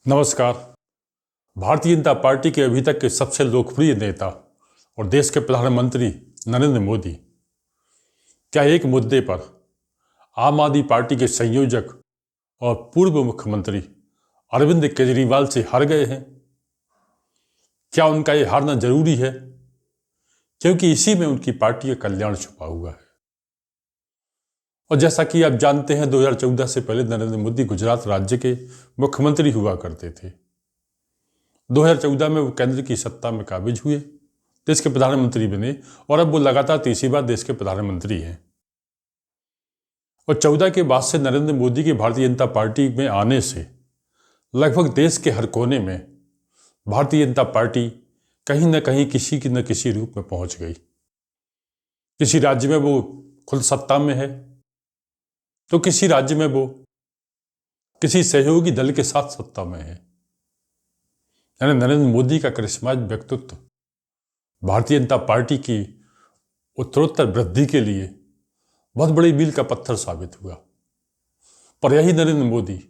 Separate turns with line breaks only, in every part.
नमस्कार। भारतीय जनता पार्टी के अभी तक के सबसे लोकप्रिय नेता और देश के प्रधानमंत्री नरेंद्र मोदी क्या एक मुद्दे पर आम आदमी पार्टी के संयोजक और पूर्व मुख्यमंत्री अरविंद केजरीवाल से हार गए हैं? क्या उनका ये हारना जरूरी है, क्योंकि इसी में उनकी पार्टी का कल्याण छुपा हुआ है। और जैसा कि आप जानते हैं, 2014 से पहले नरेंद्र मोदी गुजरात राज्य के मुख्यमंत्री हुआ करते थे। 2014 में वो केंद्र की सत्ता में काबिज हुए, देश के प्रधानमंत्री बने और अब वो लगातार तीसरी बार देश के प्रधानमंत्री हैं। और 14 के बाद से नरेंद्र मोदी के भारतीय जनता पार्टी में आने से लगभग देश के हर कोने में भारतीय जनता पार्टी कहीं न कहीं किसी न किसी रूप में पहुंच गई। किसी राज्य में वो खुद सत्ता में है, तो किसी राज्य में वो किसी सहयोगी दल के साथ सत्ता में है। यानी नरेंद्र मोदी का करिश्माई व्यक्तित्व भारतीय जनता पार्टी की उत्तरोत्तर वृद्धि के लिए बहुत बड़ी मील का पत्थर साबित हुआ। पर यही नरेंद्र मोदी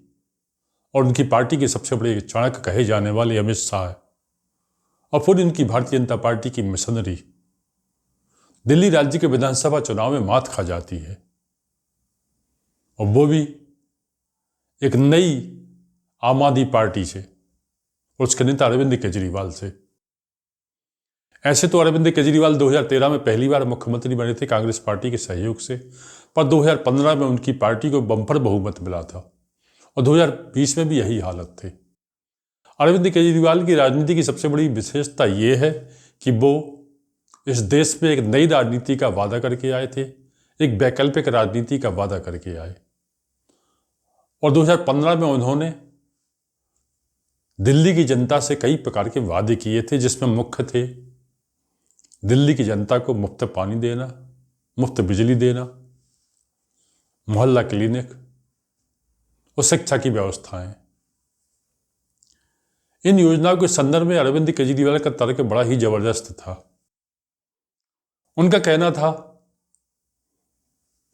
और उनकी पार्टी के सबसे बड़े चाणक्य कहे जाने वाले अमित शाह और फिर उनकी भारतीय जनता पार्टी की मिशनरी दिल्ली राज्य के विधानसभा चुनाव में मात खा जाती है, और वो भी एक नई आम आदमी पार्टी से और उसके नेता अरविंद केजरीवाल से। ऐसे तो अरविंद केजरीवाल 2013 में पहली बार मुख्यमंत्री बने थे कांग्रेस पार्टी के सहयोग से, पर 2015 में उनकी पार्टी को बम्पर बहुमत मिला था और 2020 में भी यही हालत थी। अरविंद केजरीवाल की राजनीति की सबसे बड़ी विशेषता ये है कि वो इस देश में एक नई राजनीति का वादा करके आए थे, एक वैकल्पिक राजनीति का वादा करके आए। और 2015 में उन्होंने दिल्ली की जनता से कई प्रकार के वादे किए थे, जिसमें मुख्य थे दिल्ली की जनता को मुफ्त पानी देना, मुफ्त बिजली देना, मोहल्ला क्लिनिक और शिक्षा की व्यवस्थाएं। इन योजनाओं के संदर्भ में अरविंद केजरीवाल का तर्क बड़ा ही जबरदस्त था। उनका कहना था,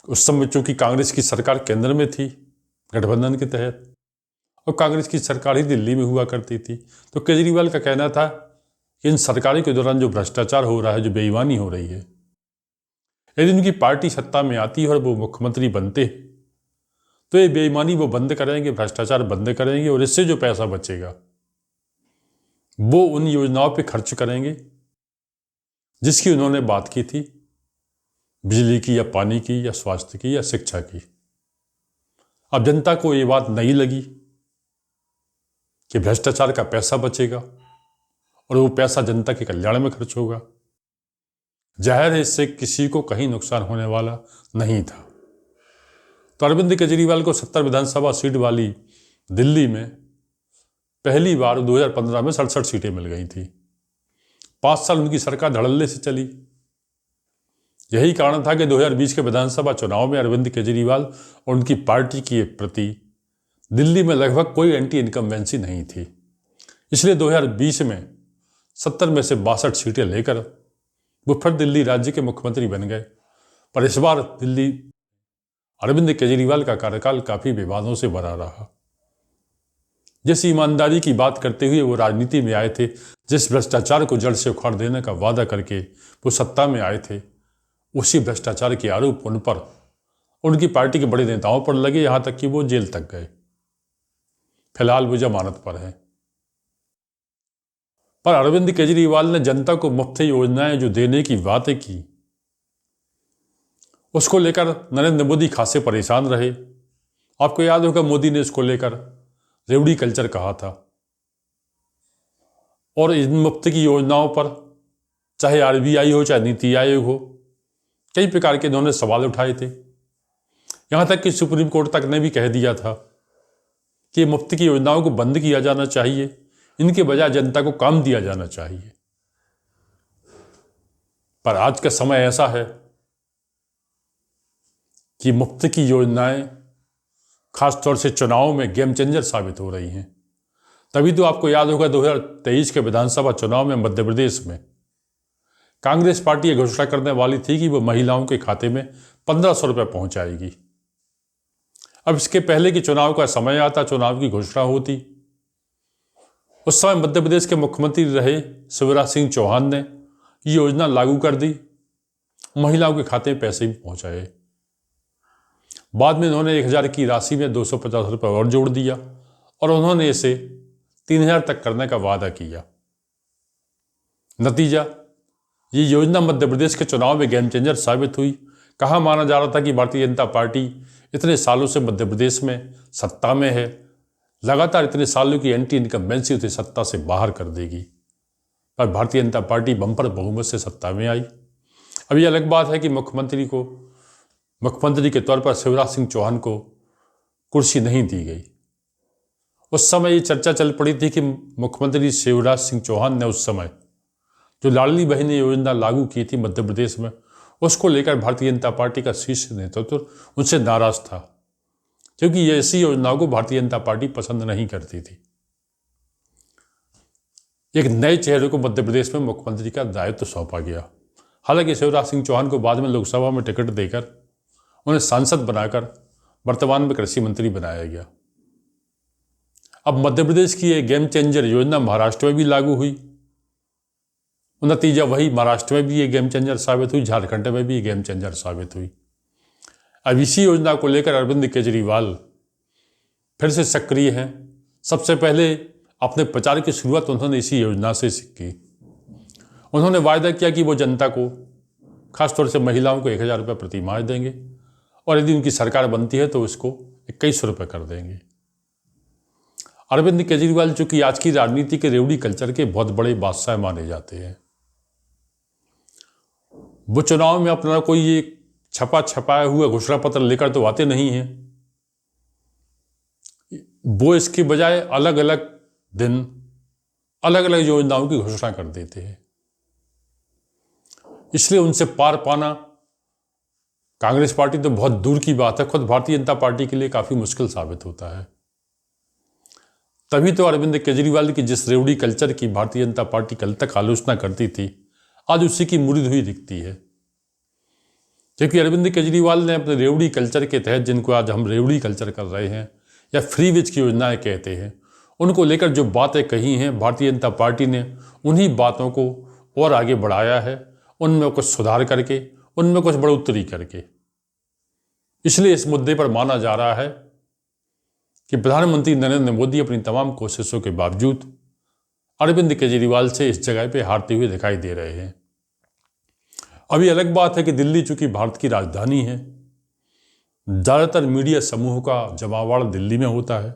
उस समय चूंकि कांग्रेस की सरकार केंद्र में थी गठबंधन के तहत, और कांग्रेस की सरकार ही दिल्ली में हुआ करती थी, तो केजरीवाल का कहना था कि इन सरकारों के दौरान जो भ्रष्टाचार हो रहा है, जो बेईमानी हो रही है, यदि उनकी पार्टी सत्ता में आती है और वो मुख्यमंत्री बनते तो ये बेईमानी वो बंद करेंगे, भ्रष्टाचार बंद करेंगे, और इससे जो पैसा बचेगा वो उन योजनाओं पे खर्च करेंगे जिसकी उन्होंने बात की थी, बिजली की या पानी की या स्वास्थ्य की या शिक्षा की। अब जनता को ये बात नहीं लगी कि भ्रष्टाचार का पैसा बचेगा और वो पैसा जनता के कल्याण में खर्च होगा। जाहिर है इससे किसी को कहीं नुकसान होने वाला नहीं था। तो अरविंद केजरीवाल को 70 विधानसभा सीट वाली दिल्ली में पहली बार 2015 में 67 सीटें मिल गई थी। 5 साल उनकी सरकार धड़ल्ले से चली। यही कारण था कि 2020 के विधानसभा चुनाव में अरविंद केजरीवाल और उनकी पार्टी के प्रति दिल्ली में लगभग कोई एंटी इनकम्बेंसी नहीं थी। इसलिए 2020 में 70 में से 62 सीटें लेकर वो फिर दिल्ली राज्य के मुख्यमंत्री बन गए। पर इस बार दिल्ली अरविंद केजरीवाल का कार्यकाल काफी विवादों से भरा रहा। जिस ईमानदारी की बात करते हुए वो राजनीति में आए थे, जिस भ्रष्टाचार को जड़ से उखाड़ देने का वादा करके वो सत्ता में आए थे, उसी भ्रष्टाचार के आरोप उन पर, उनकी पार्टी के बड़े नेताओं पर लगे, यहां तक कि वो जेल तक गए। फिलहाल वो जमानत पर है। पर अरविंद केजरीवाल ने जनता को मुफ्त योजनाएं जो देने की बातें की, उसको लेकर नरेंद्र मोदी खासे परेशान रहे। आपको याद होगा मोदी ने इसको लेकर रेवड़ी कल्चर कहा था, और इन मुफ्त की योजनाओं पर चाहे आरबीआई हो चाहे नीति आयोग हो, कई प्रकार के इन्होंने सवाल उठाए थे। यहां तक कि सुप्रीम कोर्ट तक ने भी कह दिया था कि मुफ्त की योजनाओं को बंद किया जाना चाहिए, इनके बजाय जनता को काम दिया जाना चाहिए। पर आज का समय ऐसा है कि मुफ्त की योजनाएं खासतौर से चुनाव में गेम चेंजर साबित हो रही हैं। तभी तो आपको याद होगा 2023 के विधानसभा चुनाव में मध्य प्रदेश में कांग्रेस पार्टी ये घोषणा करने वाली थी कि वो महिलाओं के खाते में 1500 रुपये पहुंचाएगी। अब इसके पहले कि चुनाव का समय आता, चुनाव की घोषणा होती, उस समय मध्य प्रदेश के मुख्यमंत्री रहे शिवराज सिंह चौहान ने ये योजना लागू कर दी, महिलाओं के खाते में पैसे भी पहुंचाए। बाद में उन्होंने 1000 की राशि में 250 रुपये और जोड़ दिया और उन्होंने इसे 3000 तक करने का वादा किया। नतीजा, ये योजना मध्य प्रदेश के चुनाव में गेम चेंजर साबित हुई। कहाँ माना जा रहा था कि भारतीय जनता पार्टी इतने सालों से मध्य प्रदेश में सत्ता में है, लगातार इतने सालों की एंटी इनकम्बेंसी उसे सत्ता से बाहर कर देगी, पर भारतीय जनता पार्टी बम्पर बहुमत से सत्ता में आई। अब ये अलग बात है कि मुख्यमंत्री के तौर पर शिवराज सिंह चौहान को कुर्सी नहीं दी गई। उस समय ये चर्चा चल पड़ी थी कि मुख्यमंत्री शिवराज सिंह चौहान ने उस समय जो लाडली बहन योजना लागू की थी मध्य प्रदेश में, उसको लेकर भारतीय जनता पार्टी का शीर्ष नेतृत्व उनसे नाराज था, क्योंकि ये ऐसी योजनाओं को भारतीय जनता पार्टी पसंद नहीं करती थी। एक नए चेहरे को मध्य प्रदेश में मुख्यमंत्री का दायित्व सौंपा गया। हालांकि शिवराज सिंह चौहान को बाद में लोकसभा में टिकट देकर उन्हें सांसद बनाकर वर्तमान में कृषि मंत्री बनाया गया। अब मध्य प्रदेश की ये गेम चेंजर योजना महाराष्ट्र में भी लागू हुई। नतीजा वही, महाराष्ट्र में भी ये गेम चेंजर साबित हुई, झारखंड में भी ये गेम चेंजर साबित हुई। अब इसी योजना को लेकर अरविंद केजरीवाल फिर से सक्रिय हैं। सबसे पहले अपने प्रचार की शुरुआत उन्होंने इसी योजना से की। उन्होंने वायदा किया कि वो जनता को, खासतौर से महिलाओं को 1000 रुपये प्रति माह देंगे और यदि उनकी सरकार बनती है तो इसको 2100 रुपये कर देंगे। अरविंद केजरीवाल चूंकि आज की राजनीति के रेवड़ी कल्चर के बहुत बड़े बादशाह माने जाते हैं, वो चुनाव में अपना कोई ये छपाया हुआ घोषणा पत्र लेकर तो आते नहीं हैं। वो इसके बजाय अलग अलग दिन अलग अलग योजनाओं की घोषणा कर देते हैं। इसलिए उनसे पार पाना कांग्रेस पार्टी तो बहुत दूर की बात है, खुद भारतीय जनता पार्टी के लिए काफी मुश्किल साबित होता है। तभी तो अरविंद केजरीवाल की जिस रेवड़ी कल्चर की भारतीय जनता पार्टी कल तक आलोचना करती थी, आज उसी की मुरीद हुई दिखती है। क्योंकि अरविंद केजरीवाल ने अपने रेवड़ी कल्चर के तहत, जिनको आज हम रेवड़ी कल्चर कर रहे हैं या फ्री विज की योजनाएं कहते हैं, उनको लेकर जो बातें कही हैं, भारतीय जनता पार्टी ने उन्हीं बातों को और आगे बढ़ाया है, उनमें कुछ सुधार करके, उनमें कुछ बढ़ोतरी करके। इसलिए इस मुद्दे पर माना जा रहा है कि प्रधानमंत्री नरेंद्र मोदी अपनी तमाम कोशिशों के बावजूद अरविंद केजरीवाल से इस जगह पे हारते हुए दिखाई दे रहे हैं। अभी अलग बात है कि दिल्ली चूंकि भारत की राजधानी है, ज़्यादातर मीडिया समूह का जमावड़ा दिल्ली में होता है।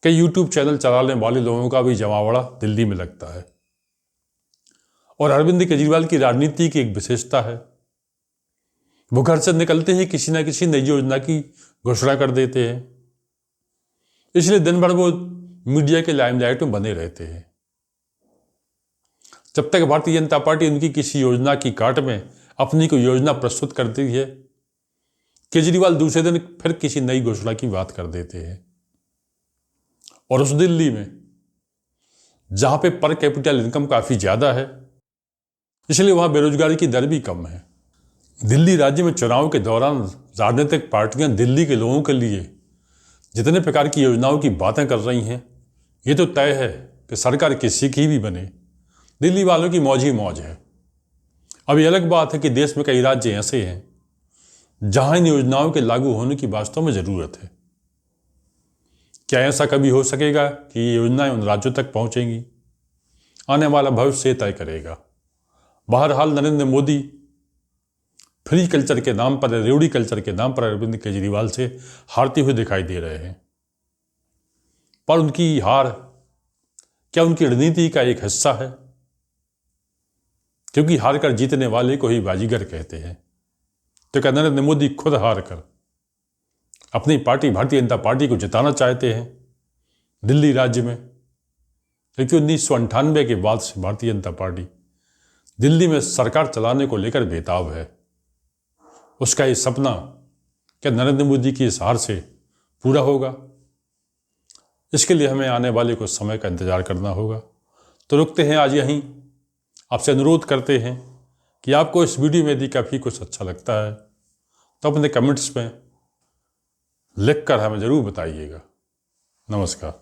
कई यूट्यूब चैनल चलाने वाले लोगों का भी जमावड़ा दिल्ली में लगता है। और अरविंद केजरीवाल की राजनीति की एक विशेषता है, वो घर से निकलते ही किसी ना किसी नई योजना की घोषणा कर देते हैं। इसलिए दिन भर वो मीडिया के लाइमलाइट में बने रहते हैं। जब तक भारतीय जनता पार्टी उनकी किसी योजना की काट में अपनी कोई योजना प्रस्तुत करती है, केजरीवाल दूसरे दिन फिर किसी नई घोषणा की बात कर देते हैं। और उस दिल्ली में जहां पे पर कैपिटल इनकम काफी ज्यादा है, इसलिए वहां बेरोजगारी की दर भी कम है। दिल्ली राज्य में चुनाव के दौरान राजनीतिक पार्टियां दिल्ली के लोगों के लिए जितने प्रकार की योजनाओं की बातें कर रही हैं, ये तो तय है कि सरकार किसी की भी बने, दिल्ली वालों की मौज ही मौज है। अब ये अलग बात है कि देश में कई राज्य ऐसे हैं जहां इन योजनाओं के लागू होने की वास्तव में जरूरत है। क्या ऐसा कभी हो सकेगा कि ये योजनाएं उन राज्यों तक पहुंचेंगी? आने वाला भविष्य तय करेगा। बहरहाल नरेंद्र मोदी फ्री कल्चर के नाम पर, रेवड़ी कल्चर के नाम पर अरविंद केजरीवाल से हारते हुए दिखाई दे रहे हैं। पर उनकी हार क्या उनकी रणनीति का एक हिस्सा है? क्योंकि हार कर जीतने वाले को ही बाजीगर कहते हैं। तो क्या नरेंद्र मोदी खुद हार कर अपनी पार्टी भारतीय जनता पार्टी को जिताना चाहते हैं दिल्ली राज्य में? क्योंकि 1998 के बाद से भारतीय जनता पार्टी दिल्ली में सरकार चलाने को लेकर बेताब है। उसका ये सपना क्या नरेंद्र मोदी की इस हार से पूरा होगा? इसके लिए हमें आने वाले कुछ समय का इंतजार करना होगा। तो रुकते हैं आज यहीं। आपसे अनुरोध करते हैं कि आपको इस वीडियो में यदि काफ़ी कुछ अच्छा लगता है तो अपने कमेंट्स में लिखकर हमें ज़रूर बताइएगा। नमस्कार।